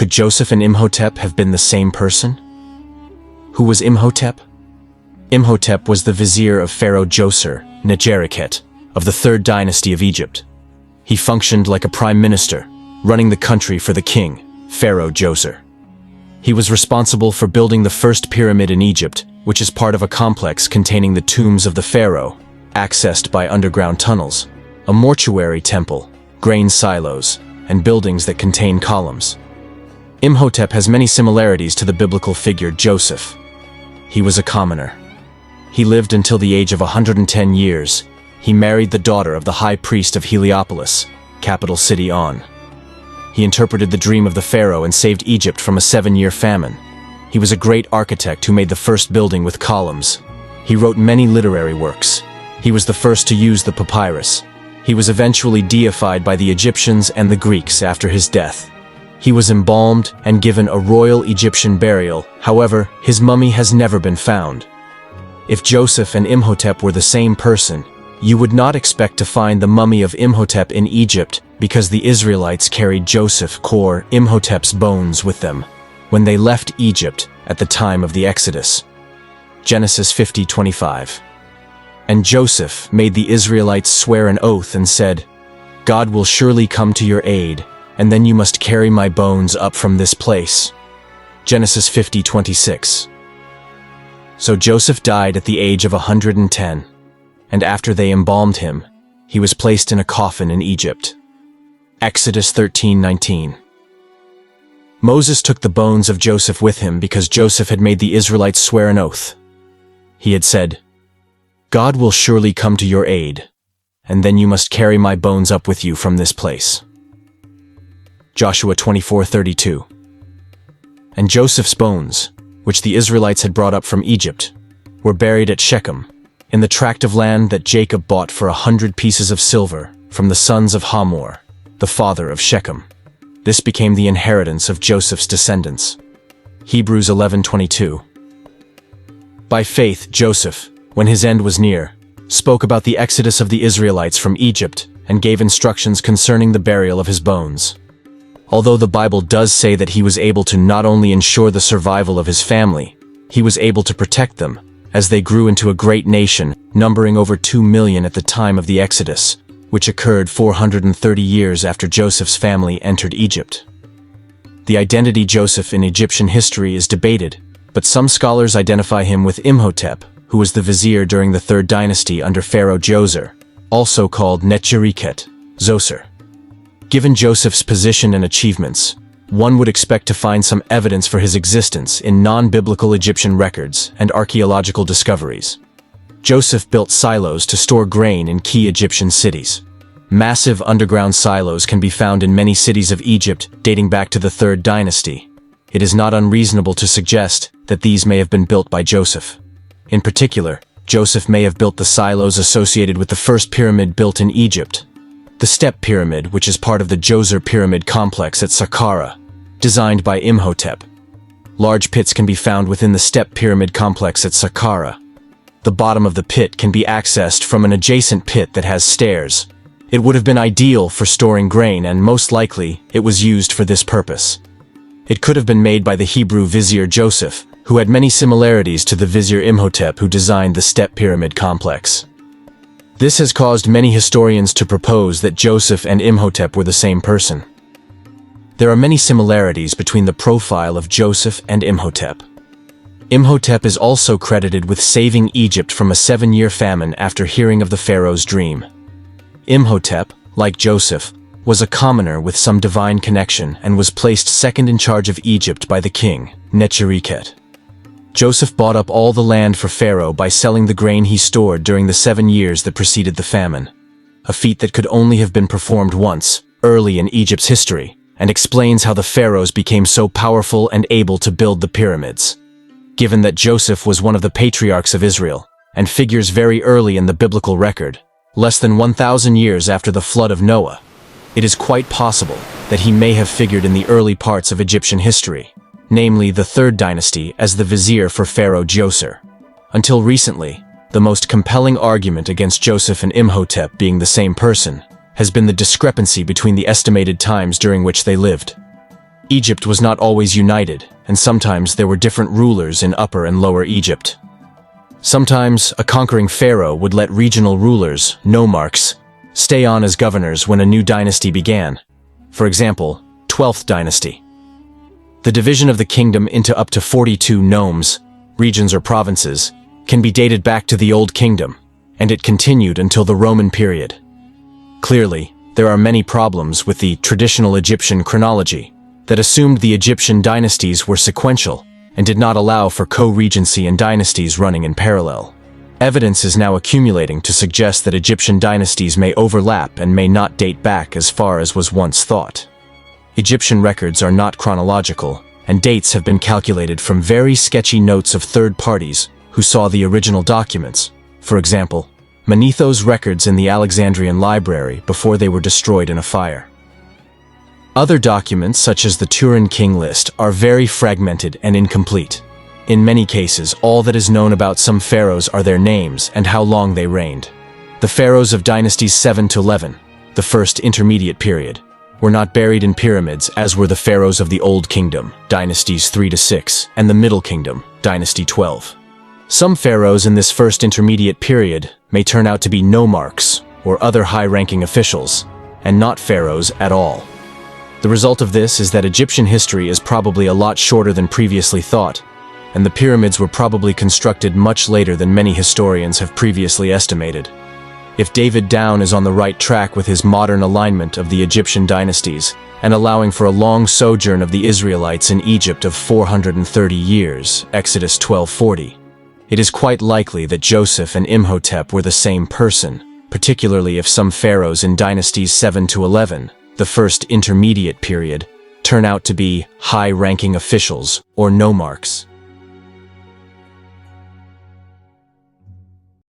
Could Joseph and Imhotep have been the same person? Who was Imhotep? Imhotep was the vizier of Pharaoh Djoser, Negerikhet, of the 3rd dynasty of Egypt. He functioned like a prime minister, running the country for the king, Pharaoh Djoser. He was responsible for building the first pyramid in Egypt, which is part of a complex containing the tombs of the pharaoh, accessed by underground tunnels, a mortuary temple, grain silos, and buildings that contain columns. Imhotep has many similarities to the biblical figure Joseph. He was a commoner. He lived until the age of 110 years. He married the daughter of the high priest of Heliopolis, capital city On. He interpreted the dream of the pharaoh and saved Egypt from a 7-year famine. He was a great architect who made the first building with columns. He wrote many literary works. He was the first to use the papyrus. He was eventually deified by the Egyptians and the Greeks after his death. He was embalmed and given a royal Egyptian burial. However, his mummy has never been found. If Joseph and Imhotep were the same person, you would not expect to find the mummy of Imhotep in Egypt because the Israelites carried Joseph Kor Imhotep's bones with them when they left Egypt at the time of the Exodus. Genesis 50:25. And Joseph made the Israelites swear an oath and said, "God will surely come to your aid, and then you must carry my bones up from this place." Genesis 50:26. So Joseph died at the age of 110, and after they embalmed him, he was placed in a coffin in Egypt. Exodus 13:19. Moses took the bones of Joseph with him because Joseph had made the Israelites swear an oath. He had said, "God will surely come to your aid, and then you must carry my bones up with you from this place." Joshua 24:32. And Joseph's bones, which the Israelites had brought up from Egypt, were buried at Shechem, in the tract of land that Jacob bought for 100 pieces of silver from the sons of Hamor, the father of Shechem. This became the inheritance of Joseph's descendants. Hebrews 11:22. By faith, Joseph, when his end was near, spoke about the exodus of the Israelites from Egypt and gave instructions concerning the burial of his bones. Although the Bible does say that he was able to not only ensure the survival of his family, he was able to protect them, as they grew into a great nation, numbering over 2 million at the time of the Exodus, which occurred 430 years after Joseph's family entered Egypt. The identity Joseph in Egyptian history is debated, but some scholars identify him with Imhotep, who was the vizier during the 3rd dynasty under Pharaoh Djoser, also called Negerikhet, Djoser. Given Joseph's position and achievements, one would expect to find some evidence for his existence in non-biblical Egyptian records and archaeological discoveries. Joseph built silos to store grain in key Egyptian cities. Massive underground silos can be found in many cities of Egypt dating back to the 3rd dynasty. It is not unreasonable to suggest that these may have been built by Joseph. In particular, Joseph may have built the silos associated with the first pyramid built in Egypt, the Step Pyramid, which is part of the Djoser Pyramid complex at Saqqara, designed by Imhotep. Large pits can be found within the Step Pyramid complex at Saqqara. The bottom of the pit can be accessed from an adjacent pit that has stairs. It would have been ideal for storing grain, and most likely, it was used for this purpose. It could have been made by the Hebrew vizier Joseph, who had many similarities to the vizier Imhotep who designed the Step Pyramid complex. This has caused many historians to propose that Joseph and Imhotep were the same person. There are many similarities between the profile of Joseph and Imhotep. Imhotep is also credited with saving Egypt from a 7-year famine after hearing of the pharaoh's dream. Imhotep, like Joseph, was a commoner with some divine connection and was placed second in charge of Egypt by the king, Negerikhet. Joseph bought up all the land for Pharaoh by selling the grain he stored during the 7 years that preceded the famine, a feat that could only have been performed once, early in Egypt's history, and explains how the pharaohs became so powerful and able to build the pyramids. Given that Joseph was one of the patriarchs of Israel, and figures very early in the biblical record, less than 1,000 years after the flood of Noah, it is quite possible that he may have figured in the early parts of Egyptian history, namely the 3rd dynasty, as the vizier for Pharaoh Djoser. Until recently, the most compelling argument against Joseph and Imhotep being the same person has been the discrepancy between the estimated times during which they lived. Egypt was not always united, and sometimes there were different rulers in Upper and Lower Egypt. Sometimes a conquering pharaoh would let regional rulers, nomarchs, stay on as governors when a new dynasty began. For example, 12th dynasty. The division of the kingdom into up to 42 nomes, regions or provinces, can be dated back to the Old Kingdom, and it continued until the Roman period. Clearly, there are many problems with the traditional Egyptian chronology that assumed the Egyptian dynasties were sequential and did not allow for co-regency and dynasties running in parallel. Evidence is now accumulating to suggest that Egyptian dynasties may overlap and may not date back as far as was once thought. Egyptian records are not chronological, and dates have been calculated from very sketchy notes of third parties who saw the original documents. For example, Manetho's records in the Alexandrian library before they were destroyed in a fire. Other documents, such as the Turin King list, are very fragmented and incomplete. In many cases, all that is known about some pharaohs are their names and how long they reigned. The pharaohs of dynasties 7 to 11, the first intermediate period, were not buried in pyramids as were the pharaohs of the Old Kingdom, dynasties 3 to 6, and the Middle Kingdom, dynasty 12. Some pharaohs in this first intermediate period may turn out to be nomarchs or other high-ranking officials, and not pharaohs at all. The result of this is that Egyptian history is probably a lot shorter than previously thought, and the pyramids were probably constructed much later than many historians have previously estimated. If David Down is on the right track with his modern alignment of the Egyptian dynasties and allowing for a long sojourn of the Israelites in Egypt of 430 years, Exodus 12:40, it is quite likely that Joseph and Imhotep were the same person, particularly if some pharaohs in dynasties 7 to 11, the first intermediate period, turn out to be high-ranking officials or nomarchs.